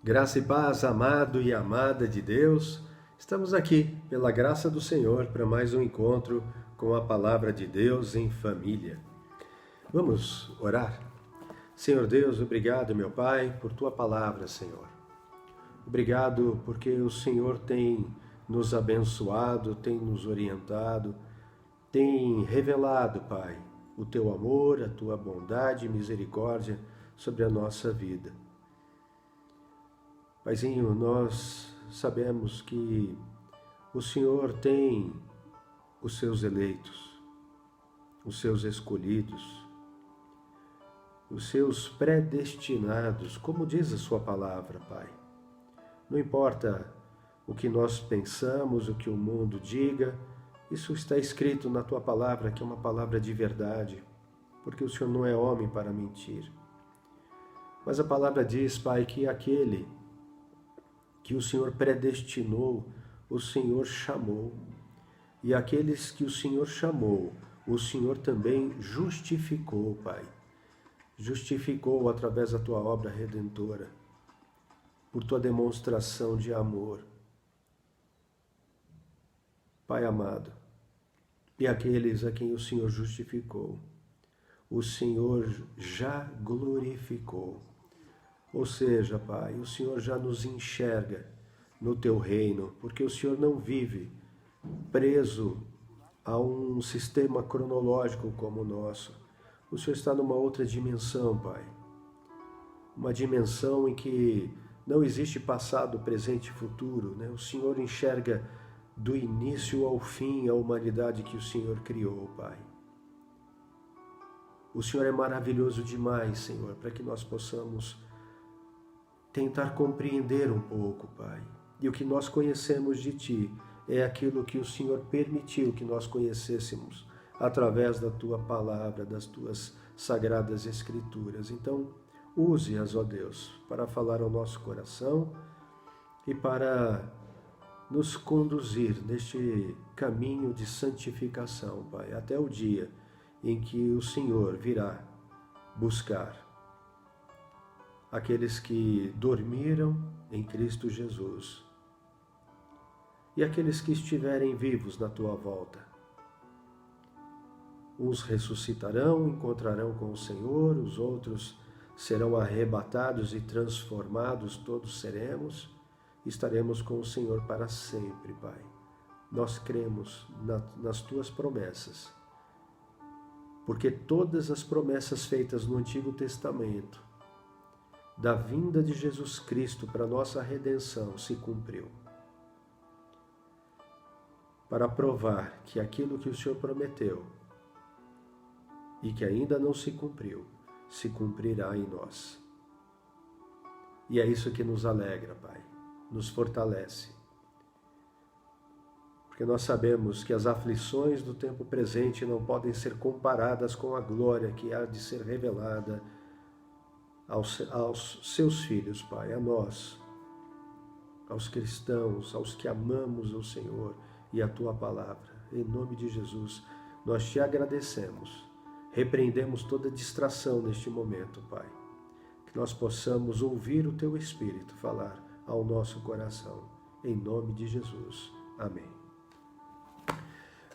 Graça e paz, amado e amada de Deus, estamos aqui, pela graça do Senhor, para mais um encontro com a Palavra de Deus em família. Vamos orar? Senhor Deus, obrigado, meu Pai, por Tua Palavra, Senhor. Obrigado porque o Senhor tem nos abençoado, tem nos orientado, tem revelado, Pai, o Teu amor, a Tua bondade e misericórdia sobre a nossa vida. Paizinho, nós sabemos que o Senhor tem os seus eleitos, os seus escolhidos, os seus predestinados, como diz a sua palavra, Pai. Não importa o que nós pensamos, o que o mundo diga, isso está escrito na tua palavra, que é uma palavra de verdade, porque o Senhor não é homem para mentir. Mas a palavra diz, Pai, que aquele que o Senhor predestinou, o Senhor chamou. E aqueles que o Senhor chamou, o Senhor também justificou, Pai. Justificou através da tua obra redentora, por tua demonstração de amor. Pai amado, e aqueles a quem o Senhor justificou, o Senhor já glorificou. Ou seja, Pai, o Senhor já nos enxerga no Teu reino, porque o Senhor não vive preso a um sistema cronológico como o nosso. O Senhor está numa outra dimensão, Pai. Uma dimensão em que não existe passado, presente e futuro, né? O Senhor enxerga do início ao fim a humanidade que o Senhor criou, Pai. O Senhor é maravilhoso demais, Senhor, para que nós possamos tentar compreender um pouco, Pai. E o que nós conhecemos de Ti é aquilo que o Senhor permitiu que nós conhecêssemos através da Tua palavra, das Tuas sagradas Escrituras. Então, use-as, ó Deus, para falar ao nosso coração e para nos conduzir neste caminho de santificação, Pai, até o dia em que o Senhor virá buscar aqueles que dormiram em Cristo Jesus e aqueles que estiverem vivos na tua volta. Uns ressuscitarão, encontrarão com o Senhor, os outros serão arrebatados e transformados, todos seremos, estaremos com o Senhor para sempre, Pai. Nós cremos nas tuas promessas, porque todas as promessas feitas no Antigo Testamento da vinda de Jesus Cristo para nossa redenção se cumpriu. Para provar que aquilo que o Senhor prometeu e que ainda não se cumpriu, se cumprirá em nós. E é isso que nos alegra, Pai, nos fortalece. Porque nós sabemos que as aflições do tempo presente não podem ser comparadas com a glória que há de ser revelada aos seus filhos, Pai, a nós, aos cristãos, aos que amamos o Senhor e a Tua palavra. Em nome de Jesus, nós Te agradecemos, repreendemos toda distração neste momento, Pai, que nós possamos ouvir o Teu Espírito falar ao nosso coração, em nome de Jesus. Amém.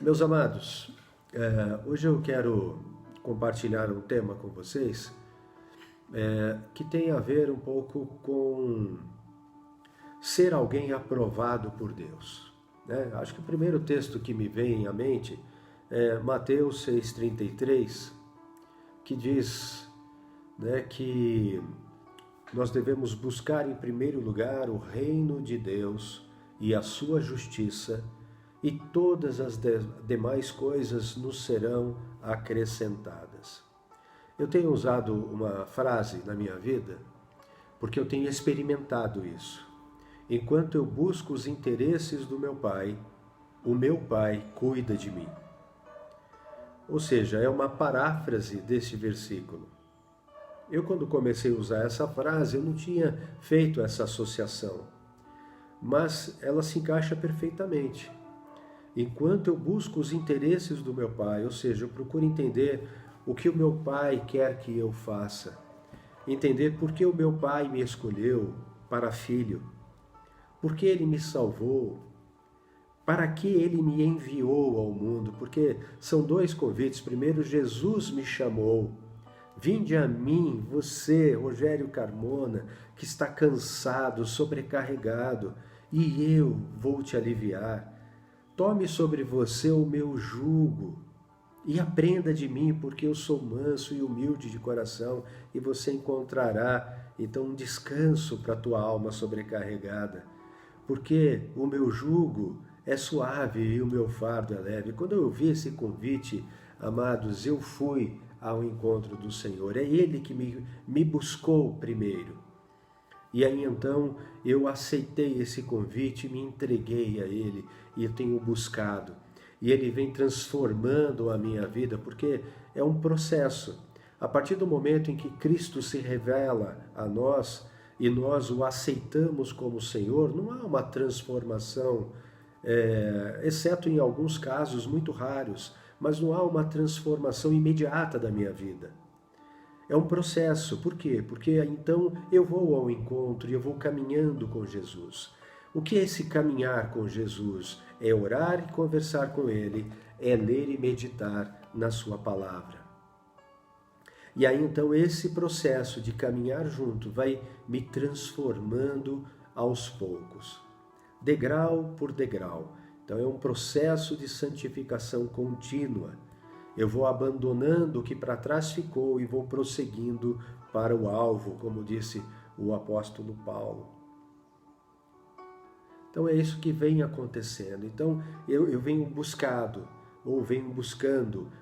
Meus amados, hoje eu quero compartilhar um tema com vocês que tem a ver um pouco com ser alguém aprovado por Deus, né? Acho que o primeiro texto que me vem à mente é Mateus 6,33, que diz, né, que nós devemos buscar em primeiro lugar o reino de Deus e a sua justiça, e todas as demais coisas nos serão acrescentadas. Eu tenho usado uma frase na minha vida porque eu tenho experimentado isso. Enquanto eu busco os interesses do meu Pai, o meu Pai cuida de mim. Ou seja, é uma paráfrase desse versículo. Eu, quando comecei a usar essa frase, eu não tinha feito essa associação, mas ela se encaixa perfeitamente. Enquanto eu busco os interesses do meu Pai, ou seja, eu procuro entender o que o meu Pai quer que eu faça, entender por que o meu Pai me escolheu, para filho, porque ele me salvou, para que ele me enviou ao mundo, porque são dois convites. Primeiro, Jesus me chamou. Vinde a mim, você, Rogério Carmona, que está cansado, sobrecarregado, e eu vou te aliviar. Tome sobre você o meu jugo e aprenda de mim, porque eu sou manso e humilde de coração, e você encontrará então um descanso para a tua alma sobrecarregada. Porque o meu jugo é suave e o meu fardo é leve. Quando eu ouvi esse convite, amados, eu fui ao encontro do Senhor. É Ele que me buscou primeiro. E aí então eu aceitei esse convite, me entreguei a Ele e eu tenho buscado. E Ele vem transformando a minha vida, porque é um processo. A partir do momento em que Cristo se revela a nós e nós o aceitamos como Senhor, não há uma transformação, exceto em alguns casos muito raros, mas não há uma transformação imediata da minha vida. É um processo. Por quê? Porque então eu vou ao encontro e eu vou caminhando com Jesus. O que é esse caminhar com Jesus? É orar e conversar com Ele, é ler e meditar na sua palavra. E aí então esse processo de caminhar junto vai me transformando aos poucos, degrau por degrau. Então é um processo de santificação contínua. Eu vou abandonando o que para trás ficou e vou prosseguindo para o alvo, como disse o apóstolo Paulo. Então é isso que vem acontecendo. Então eu venho buscando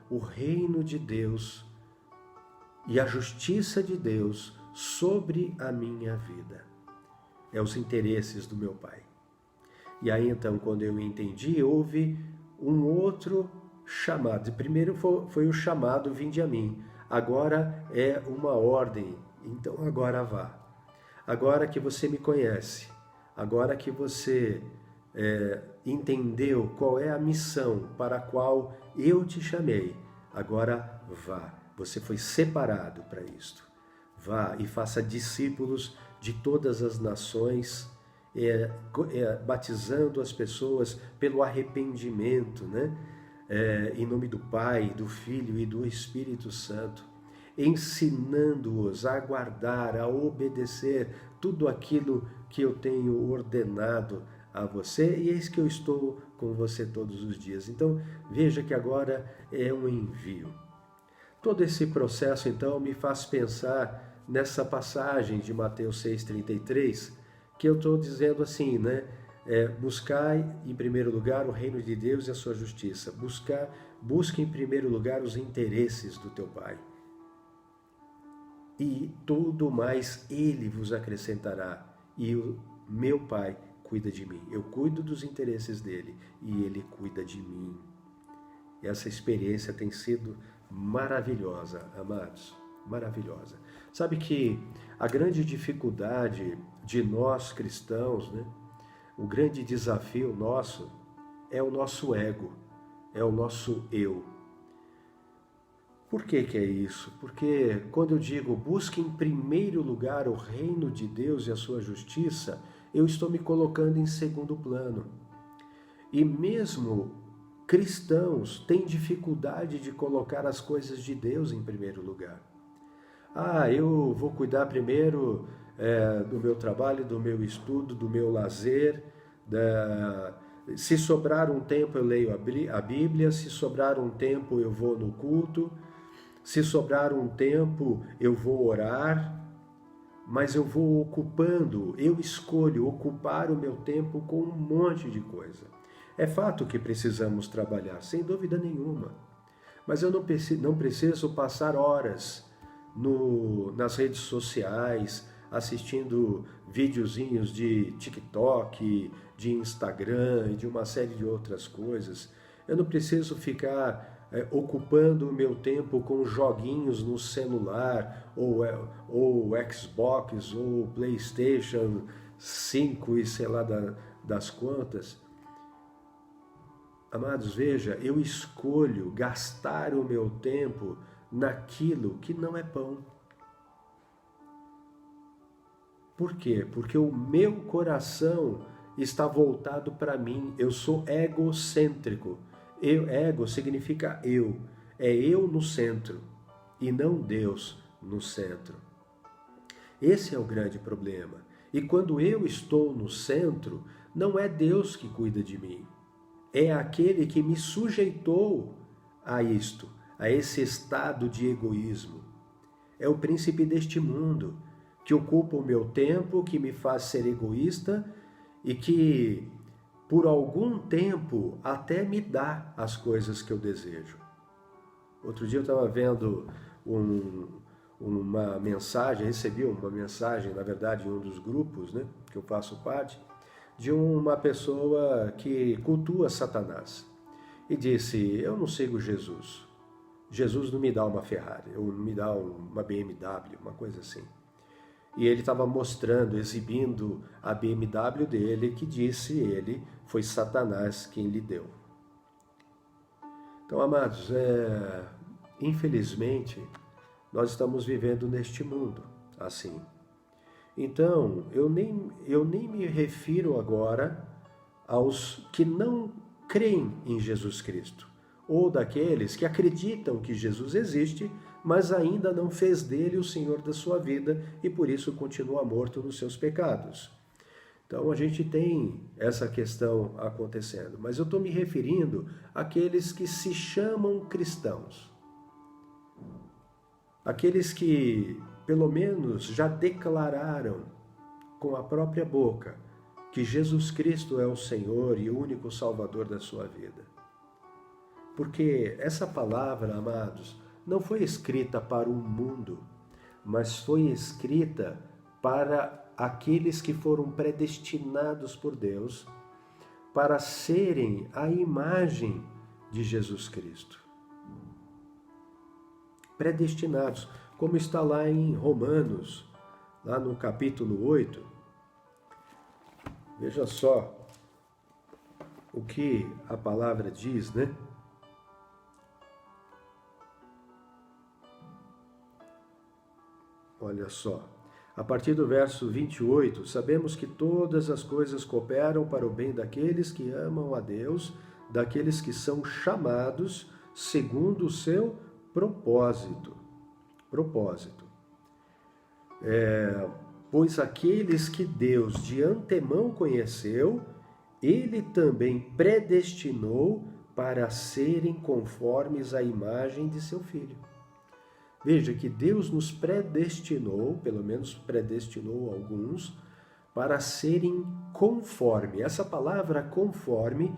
o reino de Deus e a justiça de Deus sobre a minha vida. É os interesses do meu Pai. E aí então, quando eu entendi, houve um outro chamado. Primeiro foi o chamado, vinde a mim. Agora é uma ordem. Então agora vá. Agora que você me conhece, agora que você entendeu qual é a missão para a qual eu te chamei, agora vá. Você foi separado para isto. Vá e faça discípulos de todas as nações, batizando as pessoas pelo arrependimento, né? Em nome do Pai, do Filho e do Espírito Santo, ensinando-os a guardar, a obedecer tudo aquilo que eu tenho ordenado a você, e eis que eu estou com você todos os dias. Então, veja que agora é um envio. Todo esse processo, então, me faz pensar nessa passagem de Mateus 6,33, que eu estou dizendo assim, né? Buscai em primeiro lugar o reino de Deus e a sua justiça. Busque em primeiro lugar os interesses do teu Pai. E tudo mais Ele vos acrescentará. E o meu Pai cuida de mim. Eu cuido dos interesses dele e Ele cuida de mim. E essa experiência tem sido maravilhosa, amados, maravilhosa. Sabe que a grande dificuldade de nós cristãos, né, o grande desafio nosso é o nosso ego, é o nosso eu. Por que é isso? Porque quando eu digo busque em primeiro lugar o reino de Deus e a sua justiça, eu estou me colocando em segundo plano. E mesmo cristãos têm dificuldade de colocar as coisas de Deus em primeiro lugar. Eu vou cuidar primeiro do meu trabalho, do meu estudo, do meu lazer. Se sobrar um tempo eu leio a Bíblia, se sobrar um tempo eu vou no culto, se sobrar um tempo eu vou orar, mas eu vou ocupando, eu escolho ocupar o meu tempo com um monte de coisa. É fato que precisamos trabalhar, sem dúvida nenhuma. Mas eu não preciso passar horas nas redes sociais, assistindo videozinhos de TikTok, de Instagram e de uma série de outras coisas. Eu não preciso ficar ocupando o meu tempo com joguinhos no celular, ou Xbox, ou PlayStation 5 e sei lá das quantas. Amados, veja, eu escolho gastar o meu tempo naquilo que não é pão. Por quê? Porque o meu coração está voltado para mim. Eu sou egocêntrico. Ego significa eu. É eu no centro e não Deus no centro. Esse é o grande problema. E quando eu estou no centro, não é Deus que cuida de mim. É aquele que me sujeitou a isto, a esse estado de egoísmo. É o príncipe deste mundo, que ocupa o meu tempo, que me faz ser egoísta e que, por algum tempo, até me dá as coisas que eu desejo. Outro dia eu estava vendo uma mensagem, recebi uma mensagem, na verdade, em um dos grupos, né, que eu faço parte, de uma pessoa que cultua Satanás. E disse, eu não sigo Jesus. Jesus não me dá uma Ferrari, ou não me dá uma BMW, uma coisa assim. E ele estava mostrando, exibindo a BMW dele, que disse ele, foi Satanás quem lhe deu. Então, amados, infelizmente, nós estamos vivendo neste mundo assim. Então, eu nem me refiro agora aos que não creem em Jesus Cristo, ou daqueles que acreditam que Jesus existe, mas ainda não fez dele o Senhor da sua vida e por isso continua morto nos seus pecados. Então a gente tem essa questão acontecendo, mas eu estou me referindo àqueles que se chamam cristãos. Aqueles que, pelo menos, já declararam com a própria boca que Jesus Cristo é o Senhor e o único Salvador da sua vida. Porque essa palavra, amados, não foi escrita para o mundo, mas foi escrita para aqueles que foram predestinados por Deus para serem a imagem de Jesus Cristo. Predestinados, como está lá em Romanos, lá no capítulo 8. Veja só o que a palavra diz, né? Olha só, a partir do verso 28, sabemos que todas as coisas cooperam para o bem daqueles que amam a Deus, daqueles que são chamados segundo o seu propósito. Pois aqueles que Deus de antemão conheceu, ele também predestinou para serem conformes à imagem de seu Filho. Veja que Deus nos predestinou, pelo menos predestinou alguns, para serem conforme. Essa palavra conforme,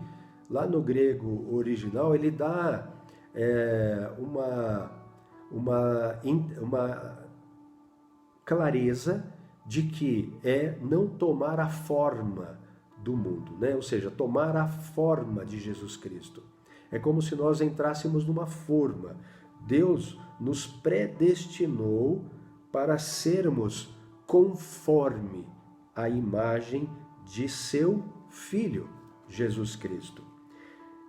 lá no grego original, ele dá uma clareza de que é não tomar a forma do mundo, né? Ou seja, tomar a forma de Jesus Cristo. É como se nós entrássemos numa forma. Deus nos predestinou para sermos conforme a imagem de seu Filho, Jesus Cristo.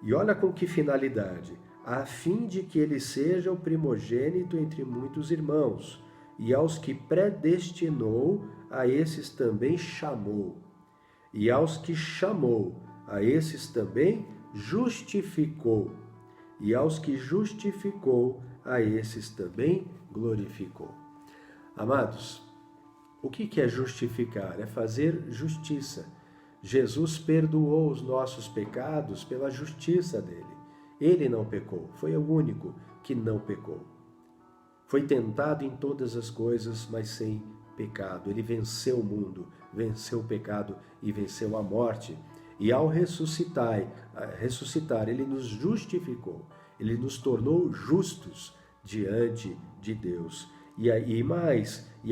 E olha com que finalidade, a fim de que ele seja o primogênito entre muitos irmãos, e aos que predestinou, a esses também chamou, e aos que chamou, a esses também justificou, e aos que justificou, a esses também glorificou. Amados, o que é justificar? É fazer justiça. Jesus perdoou os nossos pecados pela justiça dele. Ele não pecou, foi o único que não pecou. Foi tentado em todas as coisas, mas sem pecado. Ele venceu o mundo, venceu o pecado e venceu a morte. E ao ressuscitar, ele nos justificou. Ele nos tornou justos diante de Deus. E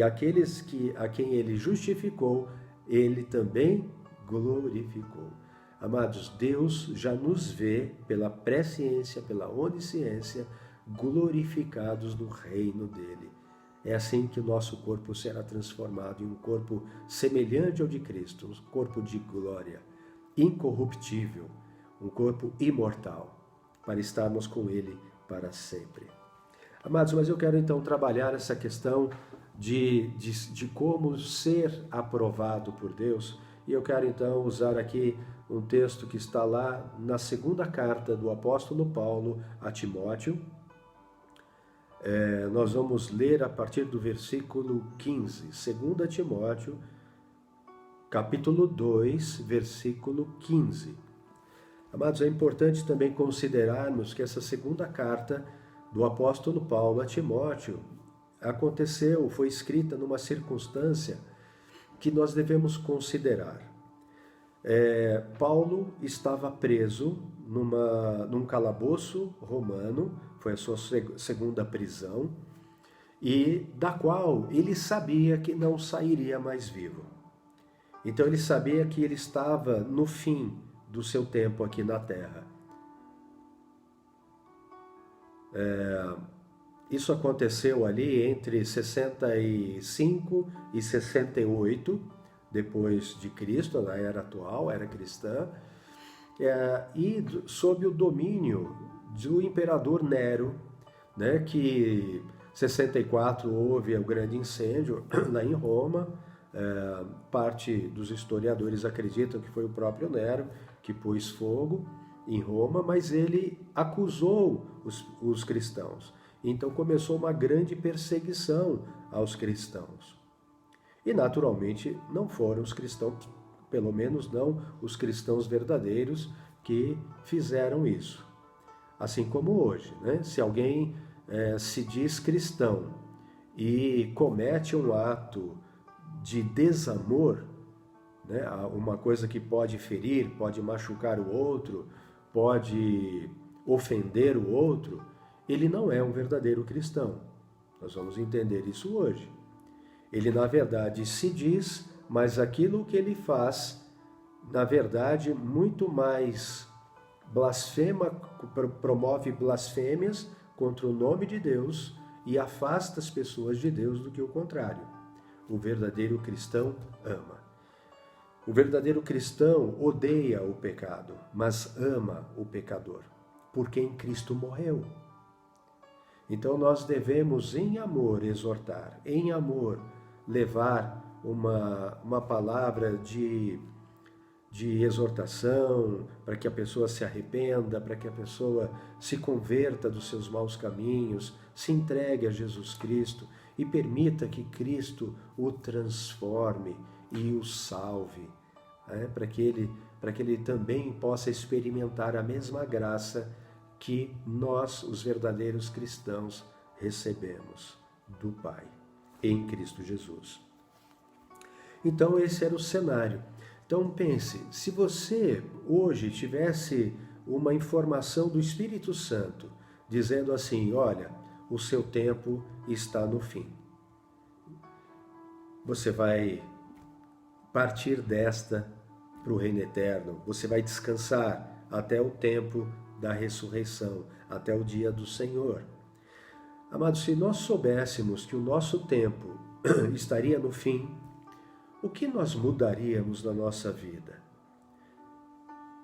aqueles a quem ele justificou, ele também glorificou. Amados, Deus já nos vê pela presciência, pela onisciência, glorificados no reino dele. É assim que o nosso corpo será transformado em um corpo semelhante ao de Cristo, um corpo de glória, incorruptível, um corpo imortal, para estarmos com ele para sempre. Amados, mas eu quero então trabalhar essa questão de como ser aprovado por Deus. E eu quero então usar aqui um texto que está lá na segunda carta do apóstolo Paulo a Timóteo. Nós vamos ler a partir do versículo 15, 2 Timóteo, capítulo 2, versículo 15. Amados, é importante também considerarmos que essa segunda carta do apóstolo Paulo a Timóteo aconteceu, foi escrita numa circunstância que nós devemos considerar. Paulo estava preso num calabouço romano, foi a sua segunda prisão, e da qual ele sabia que não sairia mais vivo. Então ele sabia que ele estava no fim do seu tempo aqui na terra. Isso aconteceu ali entre 65 e 68 depois de Cristo, na era atual, era cristã, e sob o domínio do imperador Nero, né, que em 64 houve o grande incêndio lá em Roma. Parte dos historiadores acreditam que foi o próprio Nero que pôs fogo em Roma, mas ele acusou os cristãos. Então começou uma grande perseguição aos cristãos. E naturalmente não foram os cristãos, pelo menos não os cristãos verdadeiros, que fizeram isso. Assim como hoje, né? Se alguém se diz cristão e comete um ato de desamor, né? Uma coisa que pode ferir, pode machucar o outro, pode ofender o outro, ele não é um verdadeiro cristão. Nós vamos entender isso hoje. Ele, na verdade, se diz, mas aquilo que ele faz, na verdade, muito mais promove blasfêmias contra o nome de Deus e afasta as pessoas de Deus do que o contrário. O verdadeiro cristão ama. O verdadeiro cristão odeia o pecado, mas ama o pecador, porque em Cristo morreu. Então nós devemos, em amor, exortar, em amor, levar uma palavra de exortação, para que a pessoa se arrependa, para que a pessoa se converta dos seus maus caminhos, se entregue a Jesus Cristo e permita que Cristo o transforme e o salve, para que ele também possa experimentar a mesma graça que nós, os verdadeiros cristãos, recebemos do Pai, em Cristo Jesus. Então esse era o cenário. Então pense, se você hoje tivesse uma informação do Espírito Santo, dizendo assim, olha, o seu tempo está no fim. Você vai partir desta para o reino eterno, você vai descansar até o tempo da ressurreição, até o dia do Senhor. Amados, se nós soubéssemos que o nosso tempo estaria no fim, o que nós mudaríamos na nossa vida?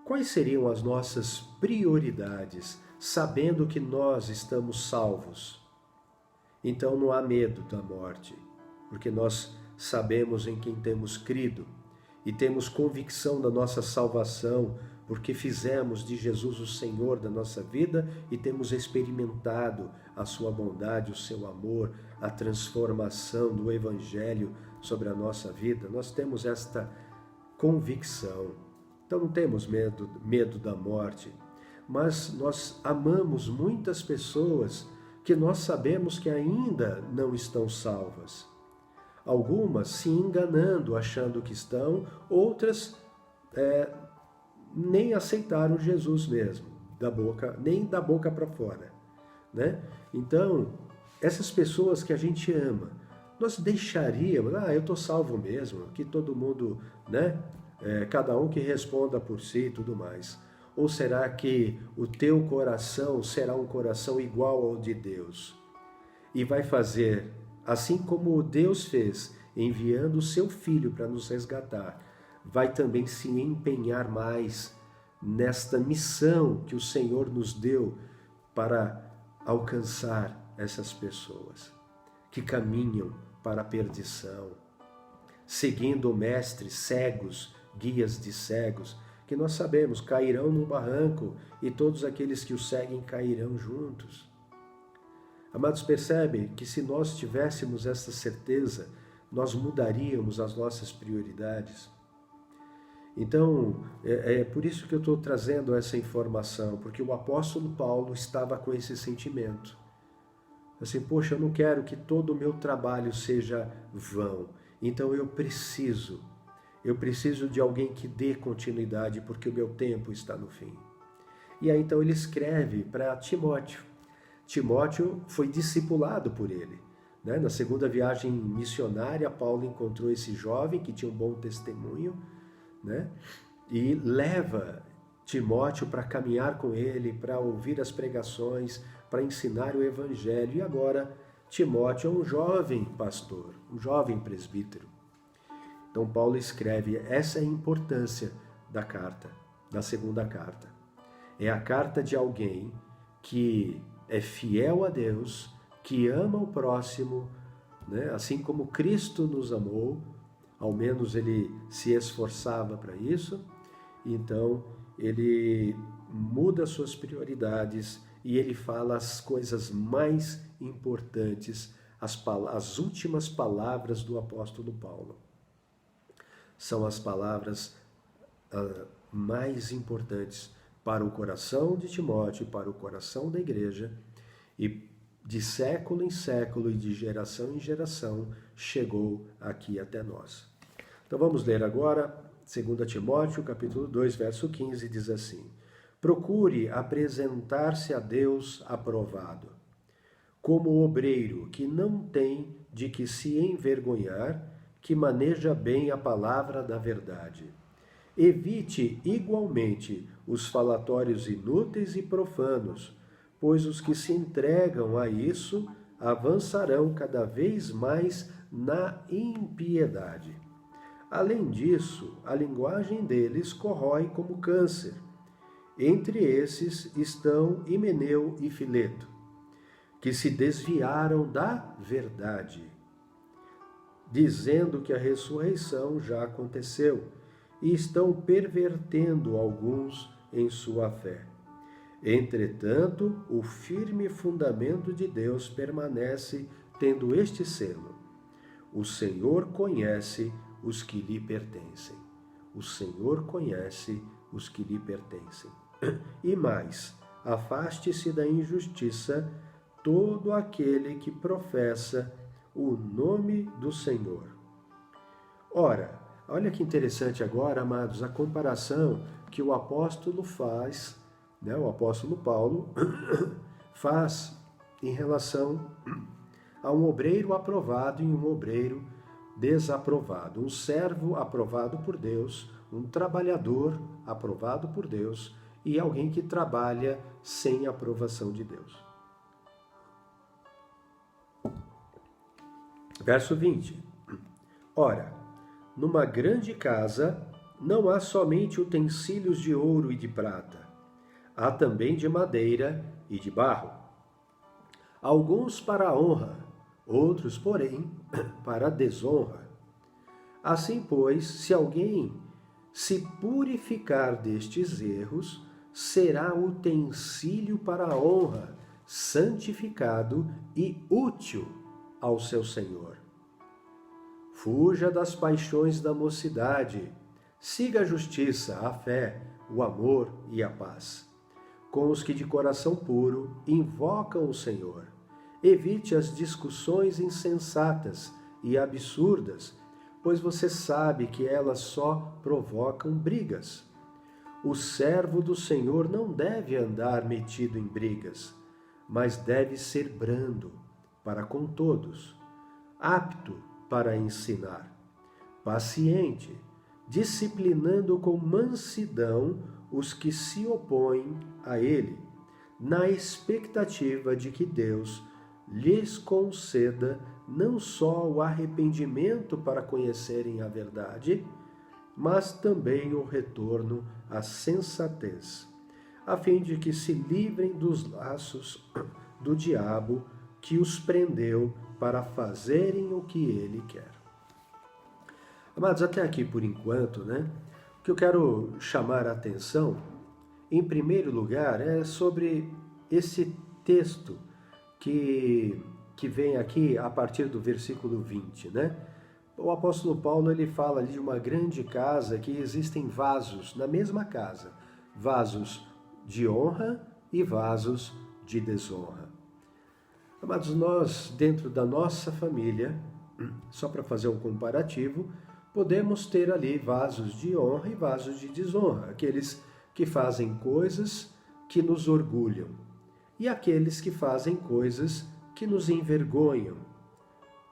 Quais seriam as nossas prioridades, sabendo que nós estamos salvos? Então não há medo da morte, porque nós sabemos em quem temos crido e temos convicção da nossa salvação, porque fizemos de Jesus o Senhor da nossa vida e temos experimentado a sua bondade, o seu amor, a transformação do Evangelho sobre a nossa vida. Nós temos esta convicção. Então não temos medo da morte, mas nós amamos muitas pessoas que nós sabemos que ainda não estão salvas. Algumas se enganando, achando que estão, outras nem aceitaram Jesus mesmo, nem da boca para fora, né? Então, essas pessoas que a gente ama, nós deixaríamos, eu estou salvo mesmo, que todo mundo, né? Cada um que responda por si e tudo mais. Ou será que o teu coração será um coração igual ao de Deus? E vai fazer, assim como Deus fez, enviando o seu Filho para nos resgatar, vai também se empenhar mais nesta missão que o Senhor nos deu para alcançar essas pessoas que caminham para a perdição, seguindo mestres cegos, guias de cegos, que nós sabemos cairão no barranco e todos aqueles que o seguem cairão juntos. Amados, percebem que se nós tivéssemos essa certeza, nós mudaríamos as nossas prioridades. Então, é por isso que eu estou trazendo essa informação, porque o apóstolo Paulo estava com esse sentimento. Assim, poxa, eu não quero que todo o meu trabalho seja vão. Então eu preciso de alguém que dê continuidade, porque o meu tempo está no fim. E aí então ele escreve para Timóteo. Timóteo foi discipulado por ele. Na segunda viagem missionária, Paulo encontrou esse jovem que tinha um bom testemunho, e leva Timóteo para caminhar com ele, para ouvir as pregações, para ensinar o evangelho. E agora Timóteo é um jovem pastor, um jovem presbítero. Então Paulo escreve, essa é a importância da carta, da segunda carta. É a carta de alguém que é fiel a Deus, que ama o próximo, assim como Cristo nos amou, ao menos ele se esforçava para isso. Então ele muda suas prioridades e ele fala as coisas mais importantes, as últimas palavras do apóstolo Paulo. São as palavras mais importantes para o coração de Timóteo, para o coração da igreja, e de século em século e de geração em geração chegou aqui até nós. Então vamos ler agora 2 Timóteo, capítulo 2, verso 15, diz assim: procure apresentar-se a Deus aprovado, como obreiro que não tem de que se envergonhar, que maneja bem a palavra da verdade. Evite igualmente os falatórios inúteis e profanos, pois os que se entregam a isso avançarão cada vez mais na impiedade. Além disso, a linguagem deles corrói como câncer. Entre esses estão Himeneu e Fileto, que se desviaram da verdade, dizendo que a ressurreição já aconteceu, e estão pervertendo alguns em sua fé. Entretanto, o firme fundamento de Deus permanece, tendo este selo: o Senhor conhece os que lhe pertencem. O Senhor conhece os que lhe pertencem. E mais, afaste-se da injustiça todo aquele que professa o nome do Senhor. Ora, olha que interessante agora, amados, a comparação que o apóstolo faz, o apóstolo Paulo faz em relação a um obreiro aprovado e um obreiro desaprovado, um servo aprovado por Deus, um trabalhador aprovado por Deus e alguém que trabalha sem a aprovação de Deus. Verso 20. Ora, numa grande casa não há somente utensílios de ouro e de prata, há também de madeira e de barro. Alguns para a honra, outros, porém, para a desonra. Assim, pois, se alguém se purificar destes erros, será utensílio para a honra, santificado e útil ao seu Senhor. Fuja das paixões da mocidade, siga a justiça, a fé, o amor e a paz, com os que de coração puro invocam o Senhor. Evite as discussões insensatas e absurdas, pois você sabe que elas só provocam brigas. O servo do Senhor não deve andar metido em brigas, mas deve ser brando para com todos, apto para ensinar, paciente, disciplinando com mansidão os que se opõem a ele, na expectativa de que Deus lhes conceda não só o arrependimento para conhecerem a verdade, mas também o retorno à sensatez, a fim de que se livrem dos laços do diabo, que os prendeu para fazerem o que ele quer. Amados, até aqui por enquanto, o que eu quero chamar a atenção, em primeiro lugar, é sobre esse texto que vem aqui a partir do versículo 20, O apóstolo Paulo, ele fala ali de uma grande casa que existem vasos na mesma casa, vasos de honra e vasos de desonra. Amados, nós, dentro da nossa família, só para fazer um comparativo, podemos ter ali vasos de honra e vasos de desonra, aqueles que fazem coisas que nos orgulham e aqueles que fazem coisas que nos envergonham,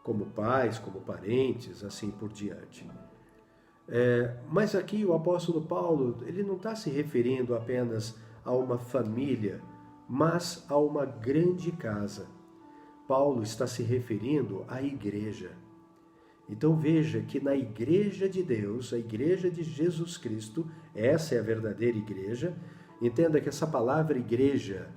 como pais, como parentes, assim por diante. Mas aqui o apóstolo Paulo, ele não está se referindo apenas a uma família, mas a uma grande casa. Paulo está se referindo à igreja. Então veja que na igreja de Deus, a igreja de Jesus Cristo, essa é a verdadeira igreja. Entenda que essa palavra igreja,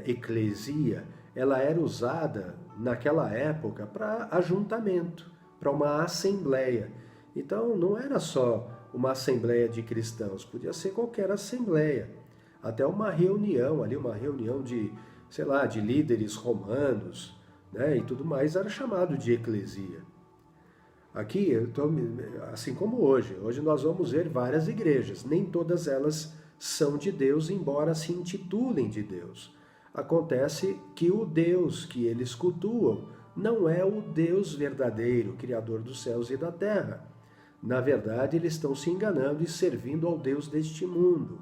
eclesia, ela era usada naquela época para ajuntamento, para uma assembleia. Então não era só uma assembleia de cristãos, podia ser qualquer assembleia, até uma reunião ali, uma reunião de, de líderes romanos, e tudo mais, era chamado de eclesia. Aqui, assim como hoje nós vamos ver várias igrejas, nem todas elas são de Deus, embora se intitulem de Deus. Acontece que o Deus que eles cultuam não é o Deus verdadeiro, Criador dos céus e da terra. Na verdade, eles estão se enganando e servindo ao Deus deste mundo.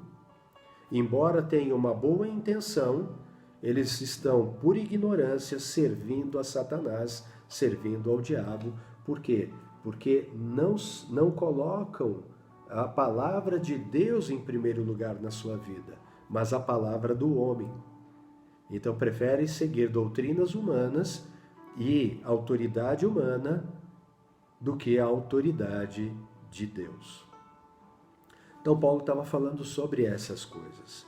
Embora tenham uma boa intenção, eles estão, por ignorância, servindo a Satanás, servindo ao diabo. Por quê? Porque não colocam a palavra de Deus em primeiro lugar na sua vida, mas a palavra do homem. Então preferem seguir doutrinas humanas e autoridade humana do que a autoridade de Deus. Então Paulo estava falando sobre essas coisas.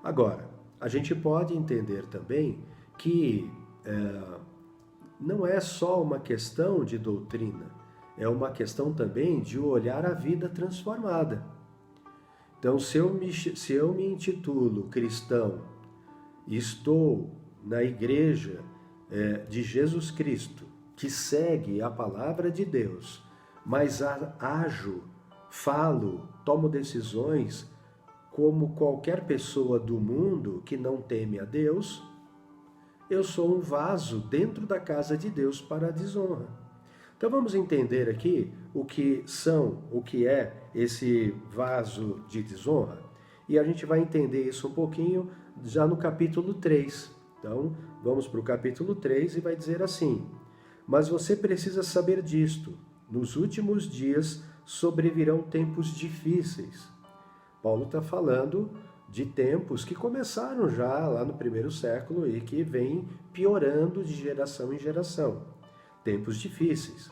Agora, a gente pode entender também que não é só uma questão de doutrina, é uma questão também de olhar a vida transformada. Então, se eu me intitulo cristão e estou na igreja de Jesus Cristo, que segue a palavra de Deus, mas ajo, falo, tomo decisões como qualquer pessoa do mundo que não teme a Deus, eu sou um vaso dentro da casa de Deus para a desonra. Então vamos entender aqui o que é esse vaso de desonra, e a gente vai entender isso um pouquinho já no capítulo 3. Então vamos para o capítulo 3 e vai dizer assim: mas você precisa saber disto, nos últimos dias sobrevirão tempos difíceis. Paulo está falando de tempos que começaram já lá no primeiro século e que vêm piorando de geração em geração. Tempos difíceis,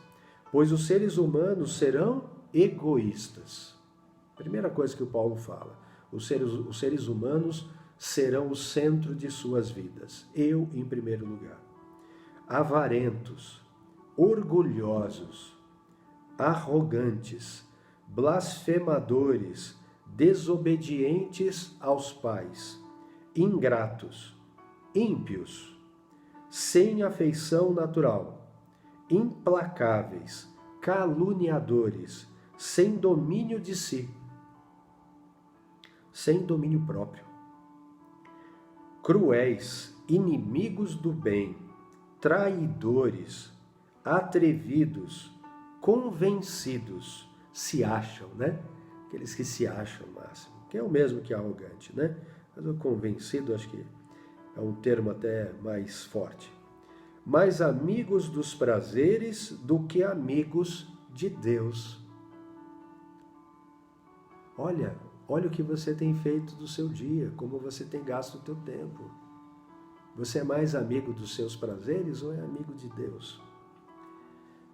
pois os seres humanos serão egoístas. Primeira coisa que o Paulo fala, os seres humanos serão o centro de suas vidas, eu em primeiro lugar. Avarentos, orgulhosos, arrogantes, blasfemadores, desobedientes aos pais, ingratos, ímpios, sem afeição natural, implacáveis, caluniadores, sem domínio de si, sem domínio próprio, cruéis, inimigos do bem, traidores, atrevidos, convencidos, se acham, Aqueles que se acham o máximo, que é o mesmo que arrogante, Mas o convencido acho que é um termo até mais forte. Mais amigos dos prazeres do que amigos de Deus. Olha o que você tem feito do seu dia, como você tem gasto o teu tempo. Você é mais amigo dos seus prazeres ou é amigo de Deus?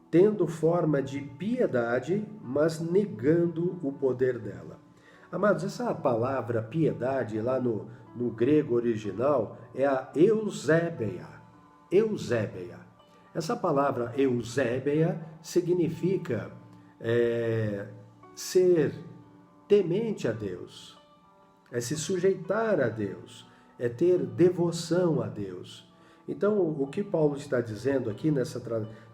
Tendo forma de piedade, mas negando o poder dela. Amados, essa palavra piedade, lá no grego original, é a eusébia. Eusébeia. Essa palavra Eusébeia significa ser temente a Deus, é se sujeitar a Deus, é ter devoção a Deus. Então, o que Paulo está dizendo aqui,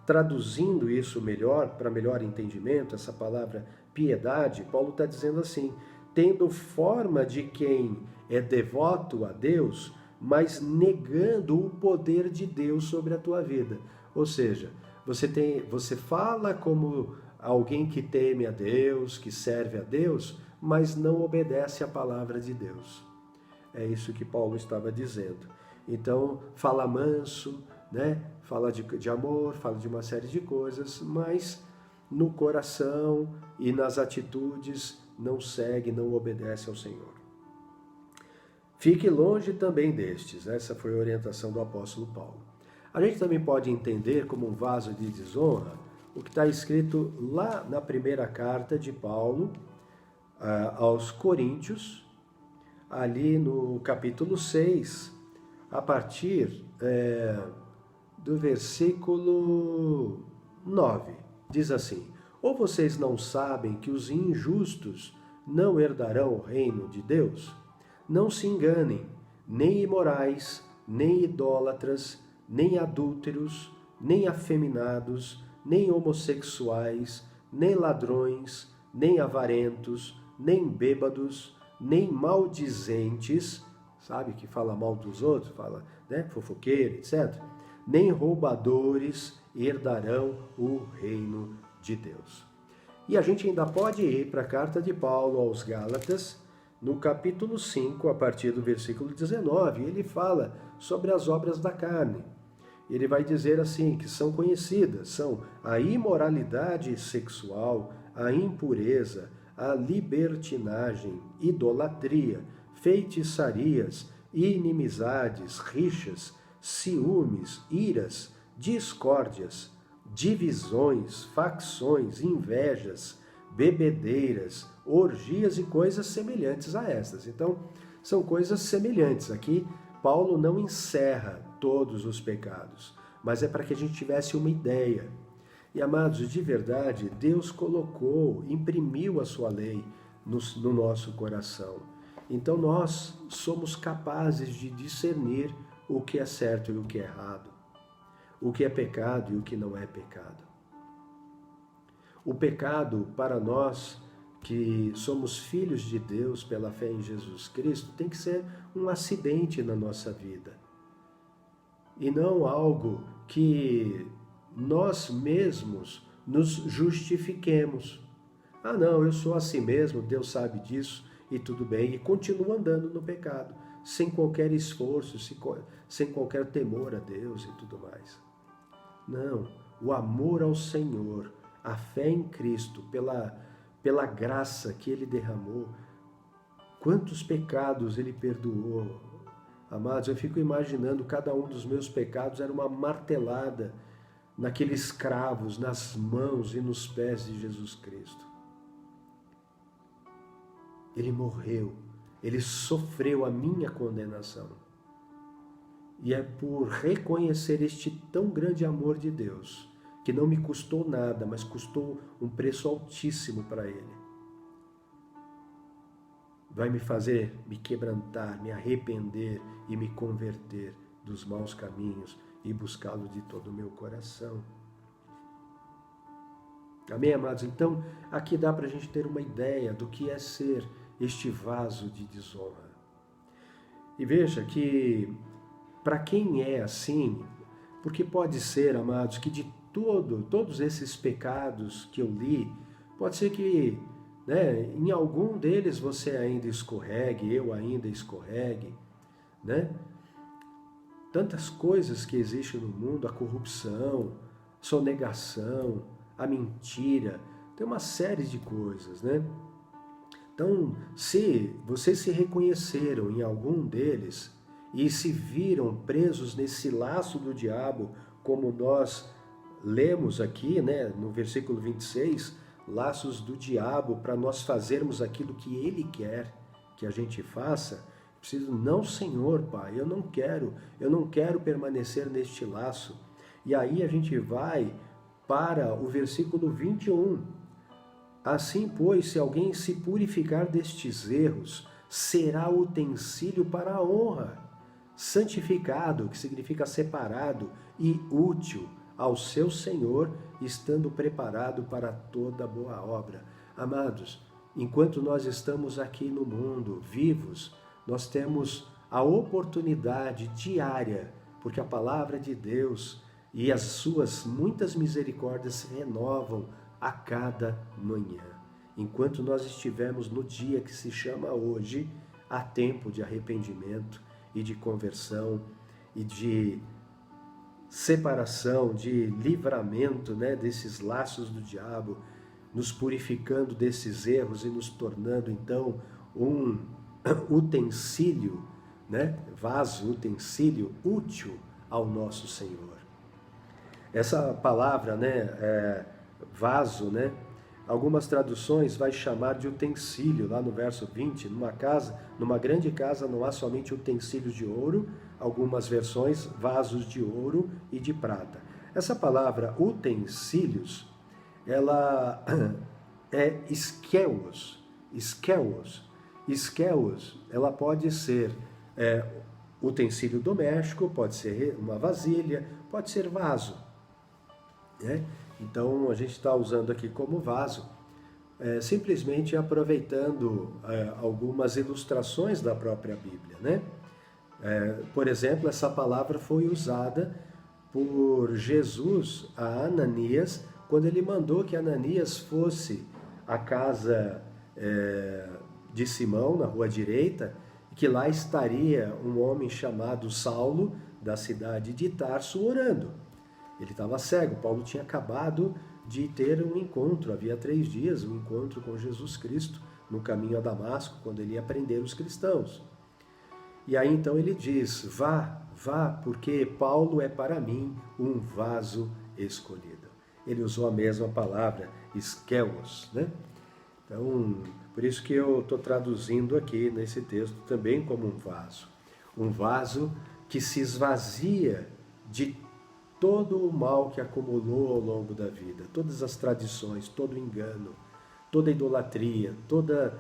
traduzindo isso melhor, para melhor entendimento, essa palavra piedade, Paulo está dizendo assim: tendo forma de quem é devoto a Deus, mas negando o poder de Deus sobre a tua vida. Ou seja, você fala como alguém que teme a Deus, que serve a Deus, mas não obedece à palavra de Deus. É isso que Paulo estava dizendo. Então, fala manso, né? Fala de amor, fala de uma série de coisas, mas no coração e nas atitudes não segue, não obedece ao Senhor. Fique longe também destes. Essa foi a orientação do apóstolo Paulo. A gente também pode entender como um vaso de desonra o que está escrito lá na primeira carta de Paulo aos Coríntios, ali no capítulo 6, a partir do versículo 9. Diz assim: ou vocês não sabem que os injustos não herdarão o reino de Deus? Não se enganem, nem imorais, nem idólatras, nem adúlteros, nem afeminados, nem homossexuais, nem ladrões, nem avarentos, nem bêbados, nem maldizentes, sabe, que fala mal dos outros, fala, né, fofoqueiro, etc. Nem roubadores herdarão o reino de Deus. E a gente ainda pode ir para a carta de Paulo aos Gálatas, no capítulo 5, a partir do versículo 19, ele fala sobre as obras da carne. Ele vai dizer assim, que são conhecidas, são a imoralidade sexual, a impureza, a libertinagem, idolatria, feitiçarias, inimizades, rixas, ciúmes, iras, discórdias, divisões, facções, invejas, bebedeiras, orgias e coisas semelhantes a estas. Então, são coisas semelhantes. Aqui, Paulo não encerra todos os pecados, mas é para que a gente tivesse uma ideia. E, amados, de verdade, Deus colocou, imprimiu a sua lei no nosso coração. Então, nós somos capazes de discernir o que é certo e o que é errado, o que é pecado e o que não é pecado. O pecado, para nós que somos filhos de Deus pela fé em Jesus Cristo, tem que ser um acidente na nossa vida. E não algo que nós mesmos nos justifiquemos. Ah, não, eu sou assim mesmo, Deus sabe disso e tudo bem. E continuo andando no pecado, sem qualquer esforço, sem qualquer temor a Deus e tudo mais. Não, o amor ao Senhor, a fé em Cristo, pela graça que Ele derramou, quantos pecados Ele perdoou. Amados, eu fico imaginando, cada um dos meus pecados era uma martelada naqueles cravos, nas mãos e nos pés de Jesus Cristo. Ele morreu, Ele sofreu a minha condenação. E é por reconhecer este tão grande amor de Deus, que não me custou nada, mas custou um preço altíssimo para Ele, vai me fazer me quebrantar, me arrepender e me converter dos maus caminhos e buscá-lo de todo o meu coração. Amém, amados? Então, aqui dá para a gente ter uma ideia do que é ser este vaso de desonra. E veja que, para quem é assim, porque pode ser, amados, que de todos esses pecados que eu li, pode ser que em algum deles você ainda escorregue, eu ainda escorregue, né? Tantas coisas que existem no mundo, a corrupção, a sonegação, a mentira, tem uma série de coisas, né? Então, se vocês se reconheceram em algum deles e se viram presos nesse laço do diabo, como nós lemos aqui, né, no versículo 26, laços do diabo para nós fazermos aquilo que ele quer que a gente faça, Preciso, não, Senhor, Pai, eu não quero permanecer neste laço. E aí a gente vai para o versículo 21. Assim, pois, se alguém se purificar destes erros, será utensílio para a honra, santificado, que significa separado, e útil ao seu Senhor, estando preparado para toda boa obra. Amados, enquanto nós estamos aqui no mundo, vivos, nós temos a oportunidade diária, porque a palavra de Deus e as suas muitas misericórdias se renovam a cada manhã. Enquanto nós estivermos no dia que se chama hoje, há tempo de arrependimento e de conversão e de separação, de livramento, desses laços do diabo, nos purificando desses erros e nos tornando então um utensílio, vaso, utensílio útil ao nosso Senhor. Essa palavra, vaso, algumas traduções vai chamar de utensílio, lá no verso 20, numa grande casa não há somente utensílios de ouro, algumas versões vasos de ouro e de prata. Essa palavra utensílios, ela é skeuos, ela pode ser utensílio doméstico, pode ser uma vasilha, pode ser vaso. Então a gente está usando aqui como vaso, simplesmente aproveitando algumas ilustrações da própria Bíblia. Por exemplo, essa palavra foi usada por Jesus a Ananias, quando ele mandou que Ananias fosse à casa de Simão, na rua direita, e que lá estaria um homem chamado Saulo, da cidade de Tarso, orando. Ele estava cego. Paulo tinha acabado de ter um encontro, havia 3 dias, um encontro com Jesus Cristo, no caminho a Damasco, quando ele ia prender os cristãos. E aí então ele diz, vá, porque Paulo é para mim um vaso escolhido. Ele usou a mesma palavra, skeuos, Então, por isso que eu estou traduzindo aqui nesse texto também como um vaso. Um vaso que se esvazia de todo o mal que acumulou ao longo da vida, todas as tradições, todo o engano, toda a idolatria, toda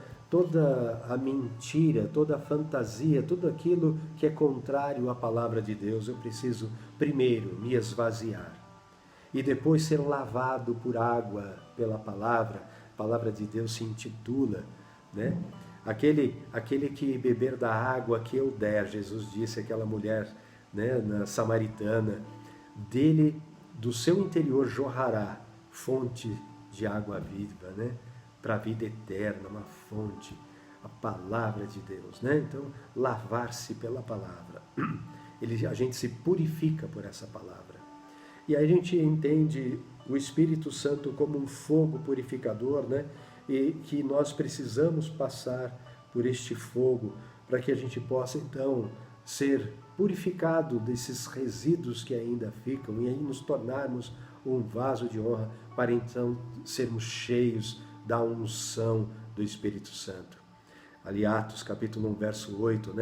a mentira, toda a fantasia, tudo aquilo que é contrário à palavra de Deus. Eu preciso primeiro me esvaziar e depois ser lavado por água pela palavra. A palavra de Deus se intitula, Aquele que beber da água que eu der, Jesus disse àquela mulher, na samaritana, do seu interior jorrará fonte de água viva, para a vida eterna, uma fonte, a palavra de Deus, Então, lavar-se pela palavra. A gente se purifica por essa palavra. E aí a gente entende o Espírito Santo como um fogo purificador, E que nós precisamos passar por este fogo para que a gente possa, então, ser purificado desses resíduos que ainda ficam e aí nos tornarmos um vaso de honra para, então, sermos cheios da unção do Espírito Santo. Ali, Atos, capítulo 1, verso 8,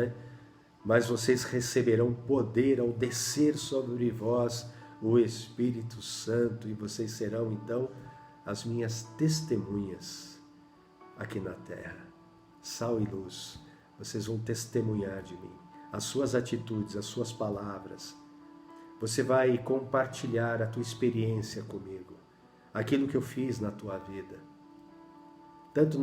Mas vocês receberão poder ao descer sobre vós o Espírito Santo, e vocês serão, então, as minhas testemunhas aqui na terra. Sal e luz, vocês vão testemunhar de mim, as suas atitudes, as suas palavras. Você vai compartilhar a tua experiência comigo, aquilo que eu fiz na tua vida. Tanto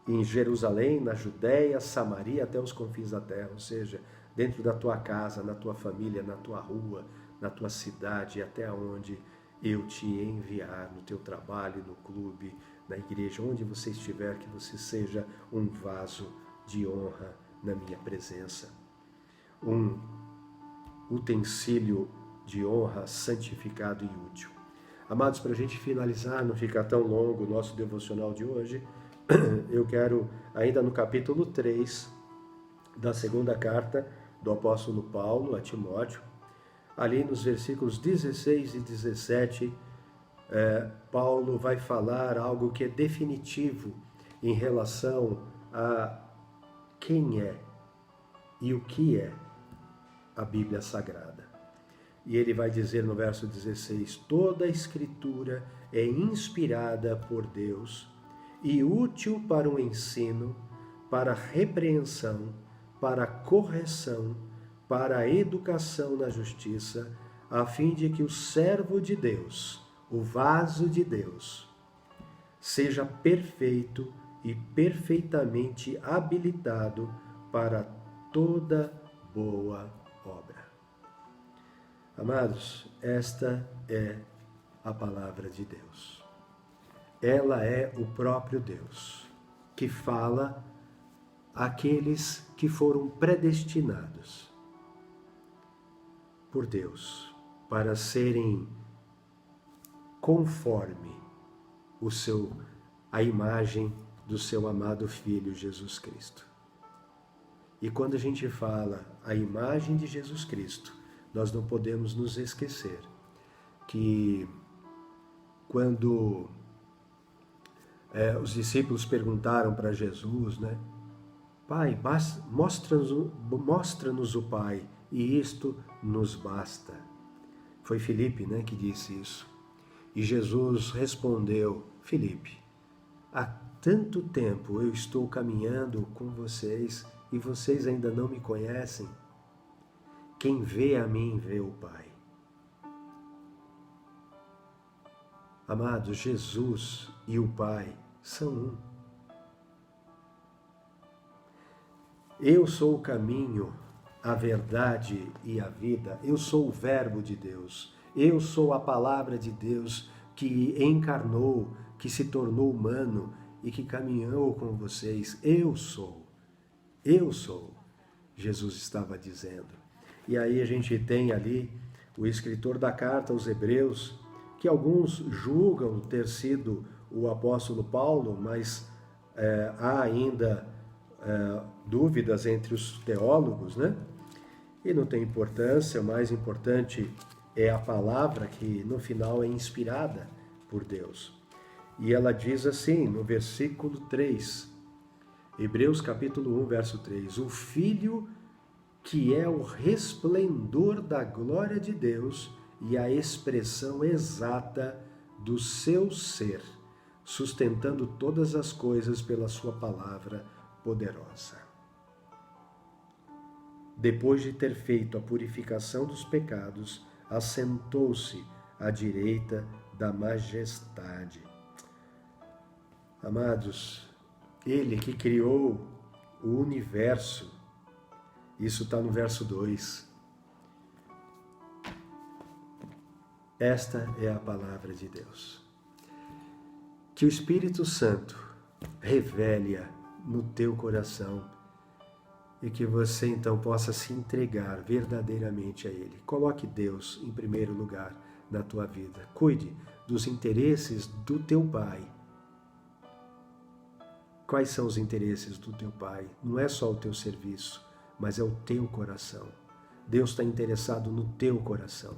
em Jerusalém, na Judéia, Samaria, até os confins da terra, ou seja, dentro da tua casa, na tua família, na tua rua, na tua cidade, até onde eu te enviar, no teu trabalho, no clube, na igreja, onde você estiver, que você seja um vaso de honra na minha presença. Um utensílio de honra santificado e útil. Amados, para a gente finalizar, não ficar tão longo o nosso devocional de hoje, eu quero, ainda no capítulo 3 da segunda carta do apóstolo Paulo a Timóteo, ali nos versículos 16 e 17, Paulo vai falar algo que é definitivo em relação a quem é e o que é a Bíblia Sagrada. E ele vai dizer no verso 16: toda a Escritura é inspirada por Deus e útil para o ensino, para a repreensão, para a correção, para a educação na justiça, a fim de que o servo de Deus, o vaso de Deus, seja perfeito e perfeitamente habilitado para toda boa obra. Amados, esta é a palavra de Deus. Ela é o próprio Deus, que fala àqueles que foram predestinados por Deus para serem conforme a imagem do seu amado Filho Jesus Cristo. E quando a gente fala a imagem de Jesus Cristo, nós não podemos nos esquecer que quando os discípulos perguntaram para Jesus, né? Pai, mostra-nos o Pai, e isto nos basta. Foi Filipe, né, que disse isso. E Jesus respondeu: Filipe, há tanto tempo eu estou caminhando com vocês e vocês ainda não me conhecem? Quem vê a mim, vê o Pai. Amados, Jesus e o Pai são um. Eu sou o caminho, a verdade e a vida. Eu sou o Verbo de Deus. Eu sou a palavra de Deus que encarnou, que se tornou humano e que caminhou com vocês. Eu sou. Jesus estava dizendo. E aí a gente tem ali o escritor da carta aos Hebreus, que alguns julgam ter sido o apóstolo Paulo, mas há ainda dúvidas entre os teólogos, né? E não tem importância, o mais importante é a palavra que no final é inspirada por Deus. E ela diz assim, no versículo 3, Hebreus capítulo 1, verso 3, o Filho que é o resplendor da glória de Deus e a expressão exata do seu ser, sustentando todas as coisas pela sua palavra poderosa. Depois de ter feito a purificação dos pecados, assentou-se à direita da majestade. Amados, Ele que criou o universo, isso está no verso 2. Esta é a palavra de Deus. Que o Espírito Santo revele-a no teu coração e que você então possa se entregar verdadeiramente a Ele. Coloque Deus em primeiro lugar na tua vida. Cuide dos interesses do teu Pai. Quais são os interesses do teu Pai? Não é só o teu serviço, mas é o teu coração. Deus está interessado no teu coração.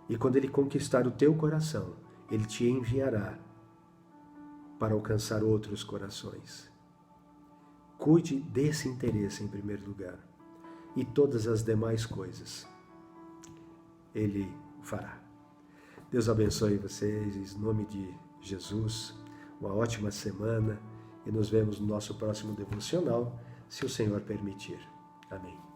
E quando Ele conquistar o teu coração, Ele te enviará para alcançar outros corações. Cuide desse interesse em primeiro lugar. E todas as demais coisas Ele fará. Deus abençoe vocês, em nome de Jesus. Uma ótima semana e nos vemos no nosso próximo devocional, se o Senhor permitir. Amém.